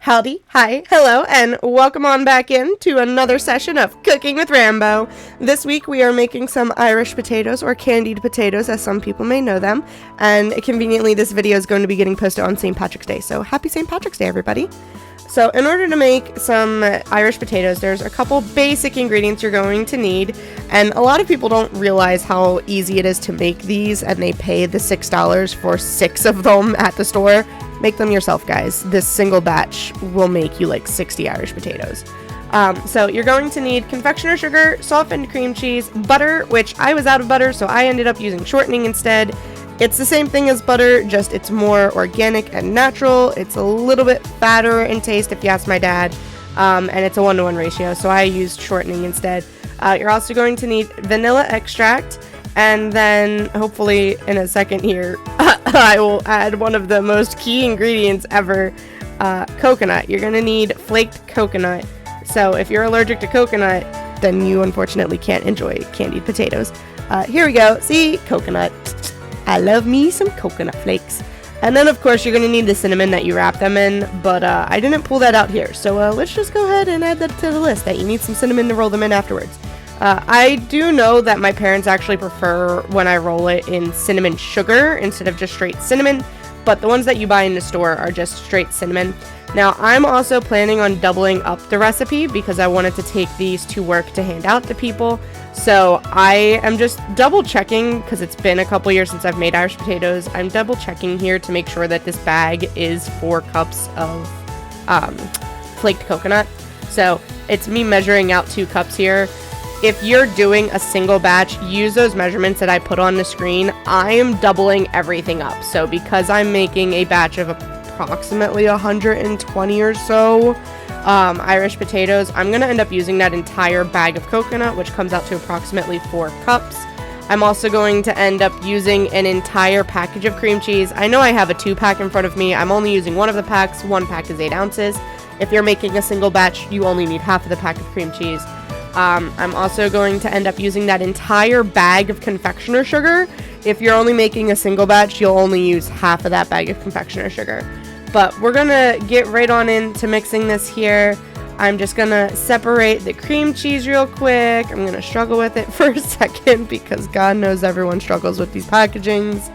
Howdy, hi, hello, and welcome on back in to another session of Cooking with Rambo. This week we are making some Irish potatoes, or candied potatoes as some people may know them, and conveniently this video is going to be getting posted on St. Patrick's Day, so happy St. Patrick's Day everybody. So in order to make some Irish potatoes, there's a couple basic ingredients you're going to need, and a lot of people don't realize how easy it is to make these, and they pay the $6 for 6 of them at the store. Make them yourself, guys. This single batch will make you like 60 Irish potatoes. So you're going to need confectioner sugar, softened cream cheese, butter, which I was out of butter, so I ended up using shortening instead. It's the same thing as butter, just it's more organic and natural. It's a little bit fatter in taste if you ask my dad, and it's a 1-to-1 ratio, so I used shortening instead. You're also going to need vanilla extract, and then hopefully in a second here, I will add one of the most key ingredients ever, coconut. You're going to need flaked coconut, so if you're allergic to coconut, then you unfortunately can't enjoy candied potatoes. Here we go, see, coconut. I love me some coconut flakes. And then of course you're going to need the cinnamon that you wrap them in, but I didn't pull that out here, so let's just go ahead and add that to the list, that you need some cinnamon to roll them in afterwards. I do know that my parents actually prefer when I roll it in cinnamon sugar instead of just straight cinnamon, but the ones that you buy in the store are just straight cinnamon. Now, I'm also planning on doubling up the recipe because I wanted to take these to work to hand out to people. So I am just double checking, because it's been a couple years since I've made Irish potatoes. I'm double checking here to make sure that this bag is 4 cups of flaked coconut. So it's me measuring out 2 cups here. If you're doing a single batch, use those measurements that I put on the screen. I am doubling everything up. So because I'm making a batch of approximately 120 or so Irish potatoes, I'm going to end up using that entire bag of coconut, which comes out to approximately 4 cups. I'm also going to end up using an entire package of cream cheese. I know I have a 2-pack in front of me. I'm only using one of the packs. 1 pack is 8 ounces. If you're making a single batch, you only need half of the pack of cream cheese. I'm also going to end up using that entire bag of confectioner sugar. If you're only making a single batch, you'll only use half of that bag of confectioner sugar. But we're gonna get right on into mixing this here. I'm just gonna separate the cream cheese real quick. I'm gonna struggle with it for a second because God knows everyone struggles with these packagings.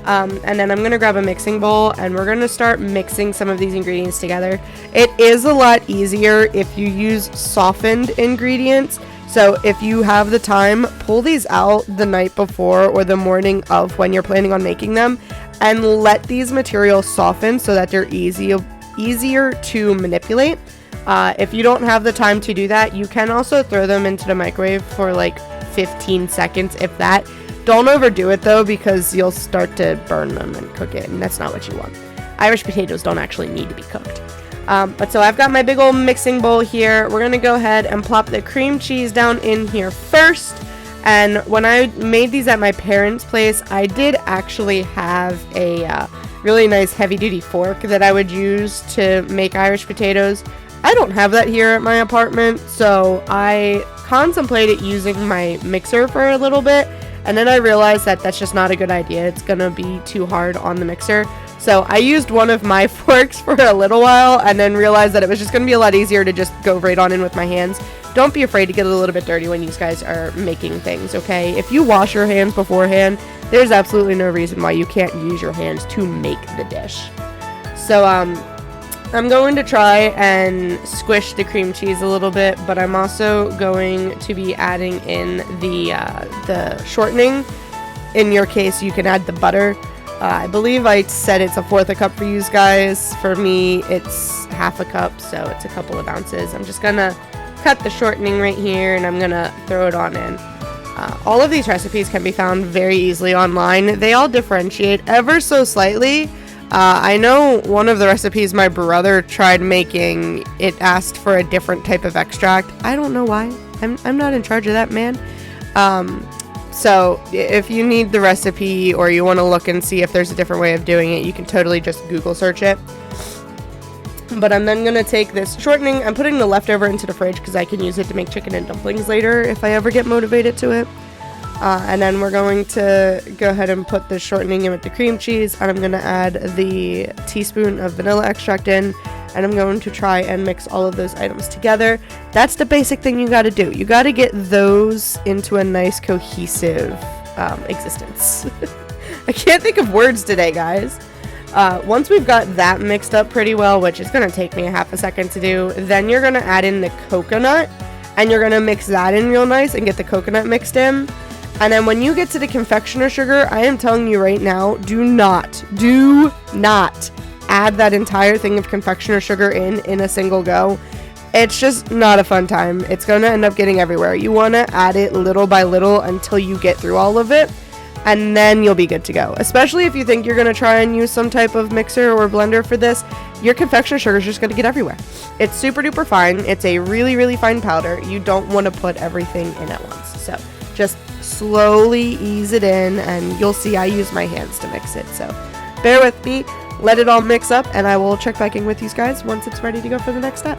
And then I'm gonna grab a mixing bowl and we're gonna start mixing some of these ingredients together. It is a lot easier if you use softened ingredients. So if you have the time, pull these out the night before or the morning of when you're planning on making them, and let these materials soften so that they're easier to manipulate. If you don't have the time to do that, you can also throw them into the microwave for like 15 seconds, if that. Don't overdo it though, because you'll start to burn them and cook it, and that's not what you want. Irish potatoes don't actually need to be cooked. But so I've got my big old mixing bowl here. We're gonna go ahead and plop the cream cheese down in here first. And when I made these at my parents' place, I did actually have a really nice heavy-duty fork that I would use to make Irish potatoes. I don't have that here at my apartment, so I contemplated using my mixer for a little bit, and then I realized that that's just not a good idea. It's gonna be too hard on the mixer. So I used one of my forks for a little while and then realized that it was just gonna be a lot easier to just go right on in with my hands. Don't be afraid to get a little bit dirty when you guys are making things, okay? If you wash your hands beforehand, there's absolutely no reason why you can't use your hands to make the dish. So I'm going to try and squish the cream cheese a little bit, but I'm also going to be adding in the shortening. In your case, you can add the butter. I believe I said it's 1/4 cup for you guys. For me, it's 1/2 cup, so it's a couple of ounces. I'm just gonna cut the shortening right here, and I'm gonna throw it on in. All of these recipes can be found very easily online. They all differentiate ever so slightly. I know one of the recipes my brother tried making, it asked for a different type of extract. I don't know why. I'm not in charge of that, man. So if you need the recipe or you want to look and see if there's a different way of doing it, you can totally just Google search it. But I'm then going to take this shortening. I'm putting the leftover into the fridge because I can use it to make chicken and dumplings later if I ever get motivated to it. And then we're going to go ahead and put the shortening in with the cream cheese, and I'm going to add the teaspoon of vanilla extract in, and I'm going to try and mix all of those items together. That's the basic thing you got to do. You got to get those into a nice cohesive existence. I can't think of words today, guys. Once we've got that mixed up pretty well, which is going to take me a half a second to do, then you're going to add in the coconut, and you're going to mix that in real nice and get the coconut mixed in. And then when you get to the confectioner sugar, I am telling you right now, do not add that entire thing of confectioner sugar in a single go. It's just not a fun time. It's going to end up getting everywhere. You want to add it little by little until you get through all of it, and then you'll be good to go. Especially if you think you're going to try and use some type of mixer or blender for this, your confectioner sugar is just going to get everywhere. It's super duper fine. It's a really, really fine powder. You don't want to put everything in at once. So just slowly ease it in, and you'll see I use my hands to mix it. So bear with me, let it all mix up, and I will check back in with you guys once it's ready to go for the next step.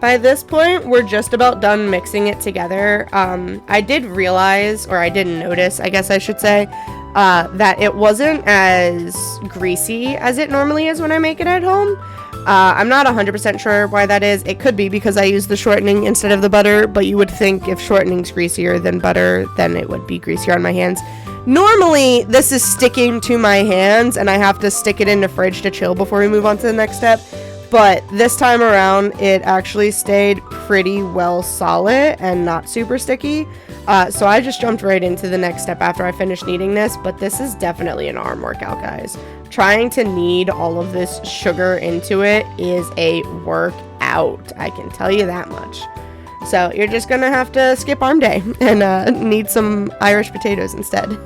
By this point, we're just about done mixing it together. I did realize, or I didn't notice, I guess I should say, that it wasn't as greasy as it normally is when I make it at home. I'm not 100% sure why that is. It could be because I use the shortening instead of the butter, but you would think if shortening's greasier than butter, then it would be greasier on my hands. Normally, this is sticking to my hands, and I have to stick it in the fridge to chill before we move on to the next step. But this time around, it actually stayed pretty well solid and not super sticky. So I just jumped right into the next step after I finished kneading this. But this is definitely an arm workout, guys. Trying to knead all of this sugar into it is a workout. I can tell you that much. So you're just going to have to skip arm day and knead some Irish potatoes instead.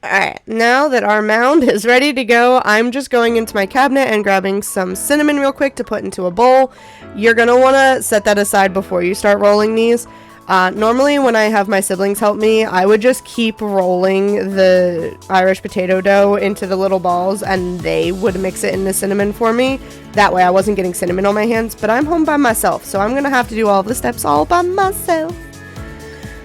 Alright, now that our mound is ready to go, I'm just going into my cabinet and grabbing some cinnamon real quick to put into a bowl. You're going to want to set that aside before you start rolling these. Normally when I have my siblings help me, I would just keep rolling the Irish potato dough into the little balls and they would mix it in the cinnamon for me. That way I wasn't getting cinnamon on my hands, but I'm home by myself, so I'm going to have to do all the steps all by myself.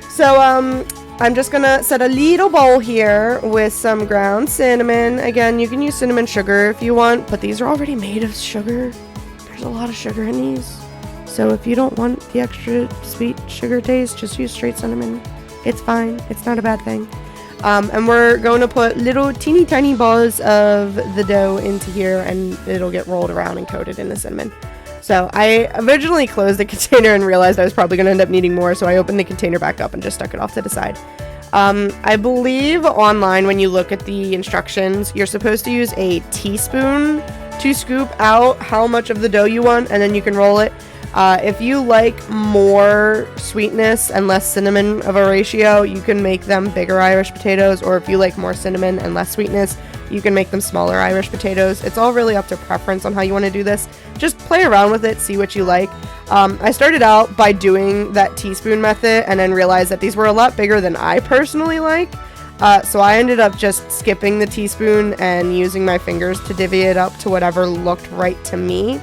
So, I'm just gonna set a little bowl here with some ground cinnamon. Again, you can use cinnamon sugar if you want, but these are already made of sugar. There's a lot of sugar in these. So if you don't want the extra sweet sugar taste, just use straight cinnamon. It's fine. It's not a bad thing. And we're going to put little teeny tiny balls of the dough into here and it'll get rolled around and coated in the cinnamon. So I originally closed the container and realized I was probably going to end up needing more, so I opened the container back up and just stuck it off to the side. I believe online when you look at the instructions, you're supposed to use a teaspoon to scoop out how much of the dough you want, and then you can roll it. If you like more sweetness and less cinnamon of a ratio, you can make them bigger Irish potatoes, or if you like more cinnamon and less sweetness, you can make them smaller Irish potatoes. It's all really up to preference on how you want to do this. Just play around with it, see what you like. I started out by doing that teaspoon method and then realized that these were a lot bigger than I personally like. So I ended up just skipping the teaspoon and using my fingers to divvy it up to whatever looked right to me.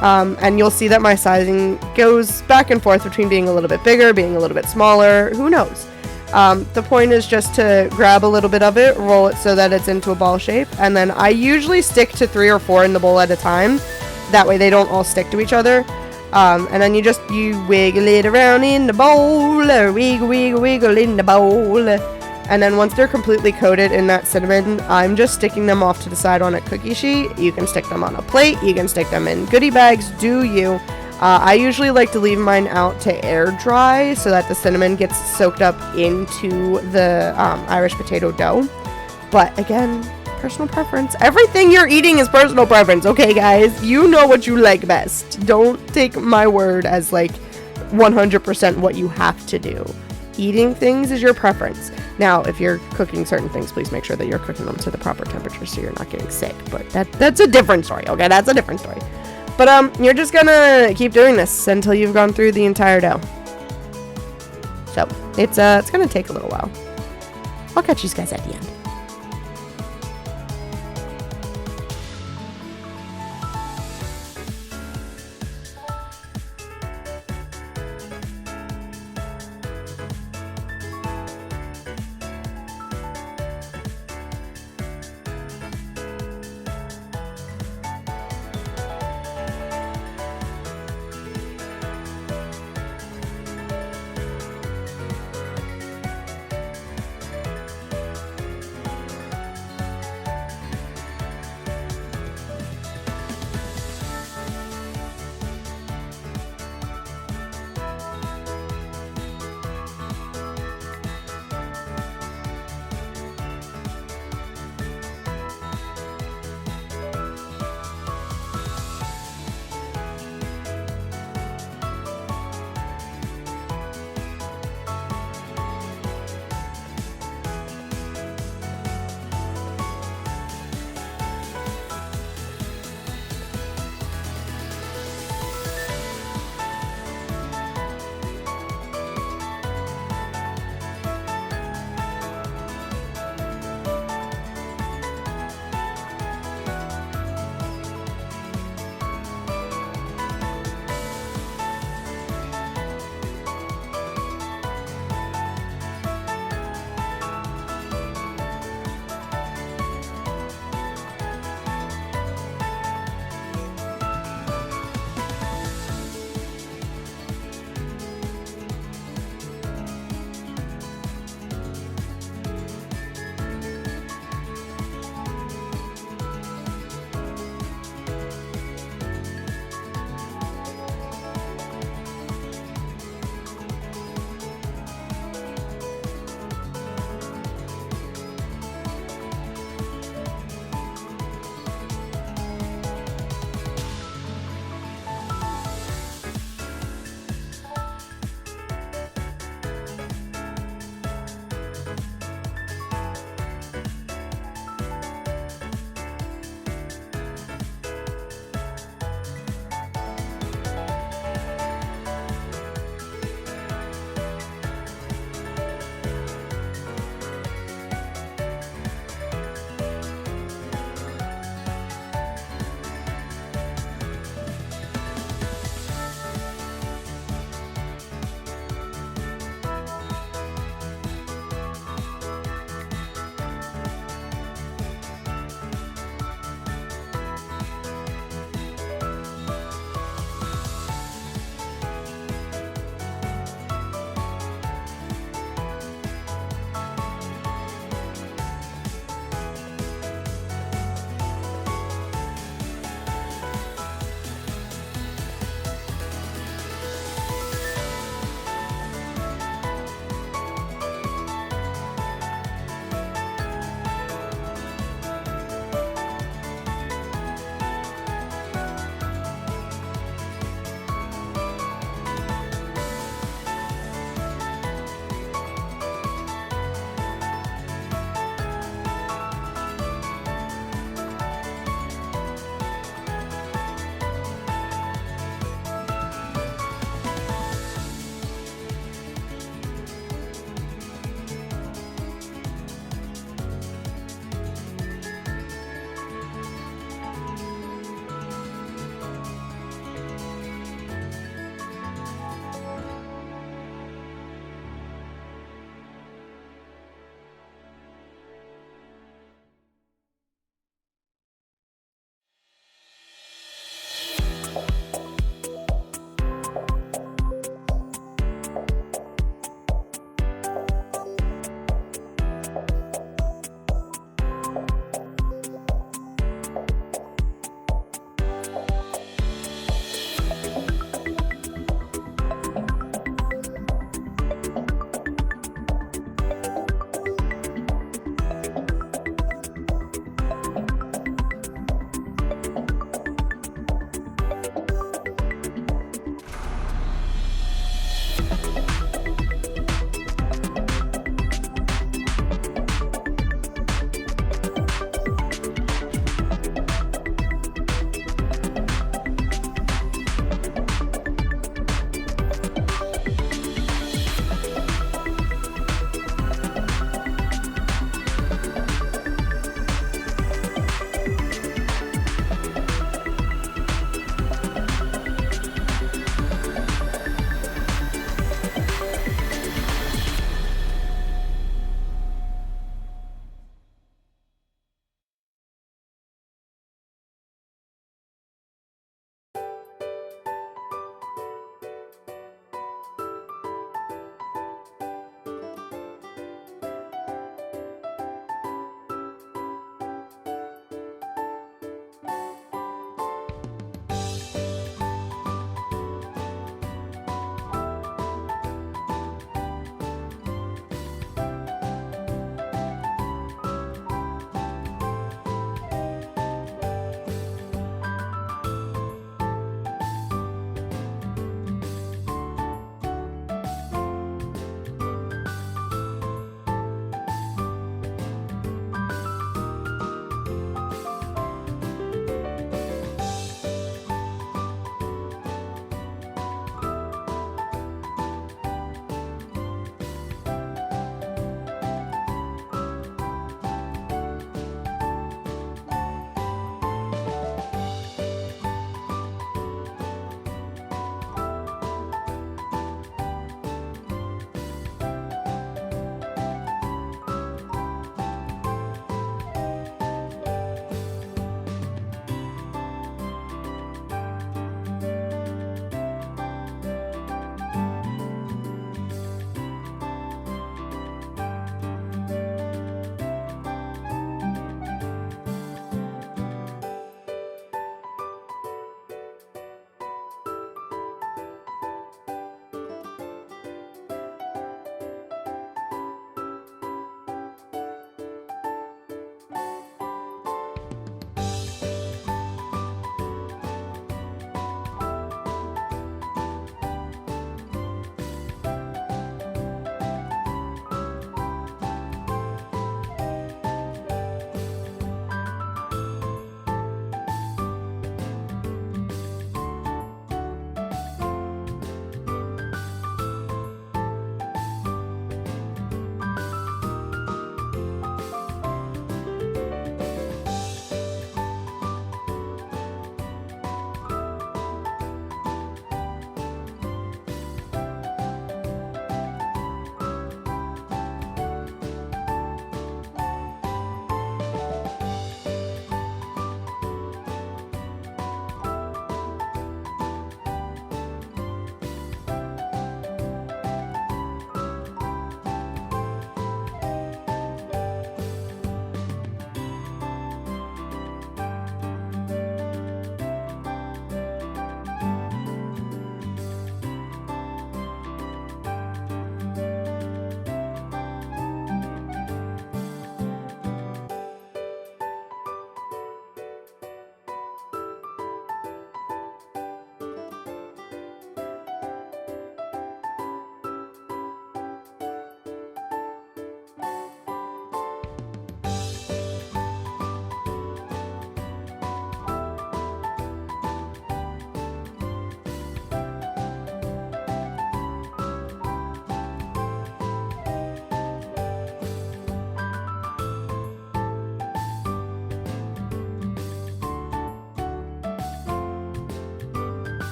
And you'll see that my sizing goes back and forth between being a little bit bigger, being a little bit smaller, who knows. The point is just to grab a little bit of it, roll it so that it's into a ball shape, and then I usually stick to 3 or 4 in the bowl at a time. That way they don't all stick to each other. And then you wiggle it around in the bowl, or wiggle in the bowl. And then once they're completely coated in that cinnamon, I'm just sticking them off to the side on a cookie sheet. You can stick them on a plate, you can stick them in goodie bags, do you. I usually like to leave mine out to air dry so that the cinnamon gets soaked up into the Irish potato dough. But again, personal preference. Everything you're eating is personal preference, okay guys? You know what you like best. Don't take my word as like 100% what you have to do. Eating things is your preference. Now, if you're cooking certain things, please make sure that you're cooking them to the proper temperature so you're not getting sick. But that's a different story, okay? That's a different story. But you're just gonna keep doing this until you've gone through the entire dough. So it's gonna take a little while. I'll catch you guys at the end.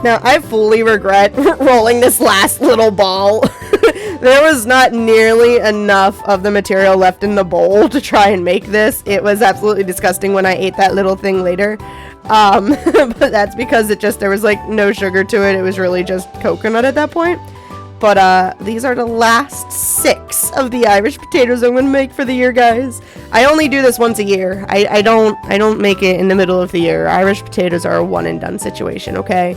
Now, I fully regret rolling this last little ball. There was not nearly enough of the material left in the bowl to try and make this. It was absolutely disgusting when I ate that little thing later. But that's because there was like no sugar to it. It was really just coconut at that point. But these are the last 6 of the Irish potatoes I'm going to make for the year, guys. I only do this once a year. I don't make it in the middle of the year. Irish potatoes are a one and done situation, okay?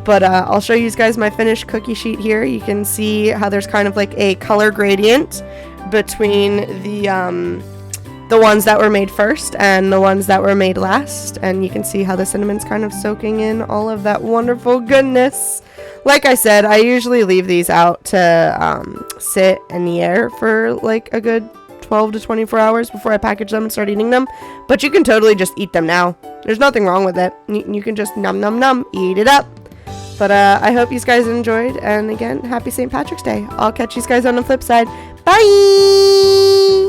But I'll show you guys my finished cookie sheet here. You can see how there's kind of like a color gradient between the ones that were made first and the ones that were made last. And you can see how the cinnamon's kind of soaking in all of that wonderful goodness. Like I said, I usually leave these out to sit in the air for like a good 12 to 24 hours before I package them and start eating them. But you can totally just eat them now. There's nothing wrong with it. You can just num num num, eat it up. But I hope you guys enjoyed, and again, happy St. Patrick's Day. I'll catch you guys on the flip side. Bye!